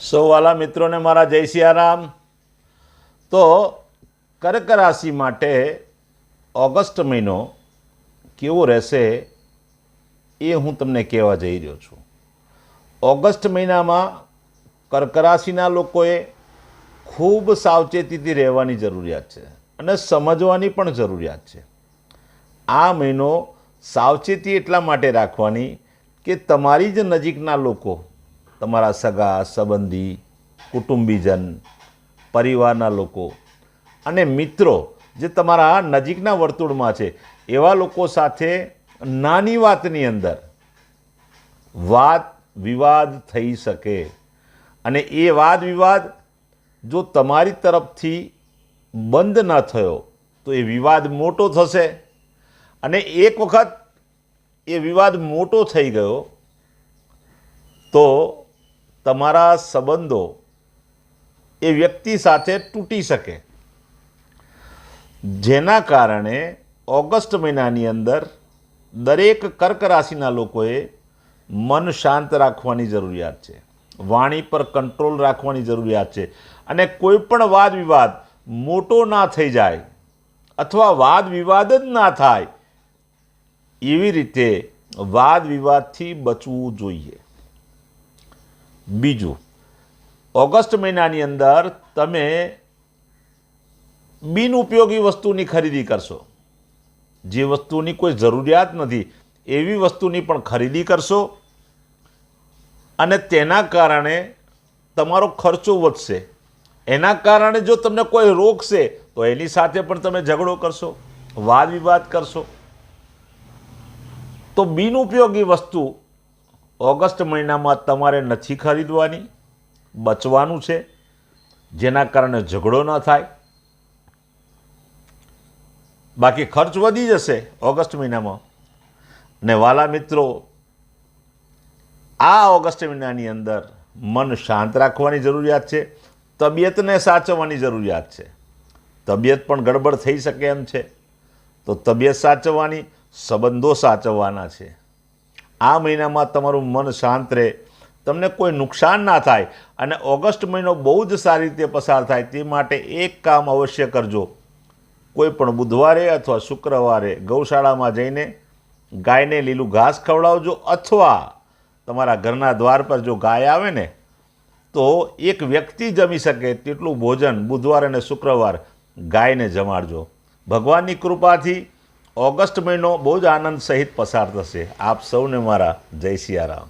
સૌ વાલા મિત્રોને મારા જય સિયારામ। તો કર્ક રાશિ માટે ઓગસ્ટ મહિનો કેવો રહેશે એ હું તમને કહેવા જઈ રહ્યો છું। ઓગસ્ટ મહિનામાં કર્ક રાશિના લોકોએ ખૂબ સાવચેતીથી રહેવાની જરૂરિયાત છે અને સમજવાની પણ જરૂરિયાત છે। આ મહિનો સાવચેતી એટલા માટે રાખવાની કે તમારી જ નજીકના લોકો, તમારા સગા સંબંધી, કુટુંબીજન, પરિવારના લોકો અને મિત્રો જે તમારા નજીકના વર્તુળમાં છે એવા લોકો સાથે નાની વાતની અંદર વાદ વિવાદ થઈ શકે અને એ વાદ વિવાદ જો તમારી તરફથી બંધ ન થયો તો એ વિવાદ મોટો થશે અને એક વખત એ વિવાદ મોટો થઈ ગયો તો તમારા સંબંધો એ વ્યક્તિ સાથે તૂટી શકે, જેના કારણે ઓગસ્ટ મહિનાની અંદર દરેક કર્ક રાશિના લોકોએ મન શાંત રાખવાની જરૂરિયાત છે, વાણી પર કંટ્રોલ રાખવાની જરૂરિયાત છે અને કોઈ પણ વાદ વિવાદ મોટો ના થઈ જાય અથવા વાદ વિવાદ જ ના થાય એવી રીતે વાદ વિવાદથી બચવું જોઈએ। બીજું, ઓગસ્ટ મહિનાની અંદર તમે બિનઉપયોગી વસ્તુની ખરીદી કરશો, જે વસ્તુની કોઈ જરૂરિયાત નથી એવી વસ્તુની પણ ખરીદી કરશો અને તેના કારણે તમારો ખર્ચો વધશે। એના કારણે જો તમને કોઈ રોકશે તો એની સાથે પણ તમે ઝઘડો કરશો, વાદ વિવાદ કરશો। તો બિનઉપયોગી વસ્તુ ઓગસ્ટ મહિનામાં તમારે નથી ખરીદવાની, બચવાનું છે, જેના કારણે ઝઘડો ન થાય। બાકી ખર્ચ વધી જશે ઓગસ્ટ મહિનામાં। ને વાલા મિત્રો, આ ઓગસ્ટ મહિનાની અંદર મન શાંત રાખવાની જરૂરિયાત છે, તબિયતને સાચવવાની જરૂરિયાત છે। તબિયત પણ ગડબડ થઈ શકે એમ છે, તો તબિયત સાચવવાની, સંબંધો સાચવવાના છે। આ મહિનામાં તમારું મન શાંત રહે, તમને કોઈ નુકસાન ના થાય અને ઓગસ્ટ મહિનો બહુ જ સારી રીતે પસાર થાય તે માટે એક કામ અવશ્ય કરજો। કોઈ પણ બુધવારે અથવા શુક્રવારે ગૌશાળામાં જઈને ગાયને લીલું ઘાસ ખવડાવજો અથવા તમારા ઘરના દ્વાર પર જો ગાય આવે ને તો એક વ્યક્તિ જમી શકે તેટલું ભોજન બુધવાર અને શુક્રવાર ગાયને જમાડજો। ભગવાનની કૃપાથી ઓગસ્ટ મહિનો બહુ જ આનંદ સહિત પસાર થશે। આપ સૌને મારા જય સિયારામ।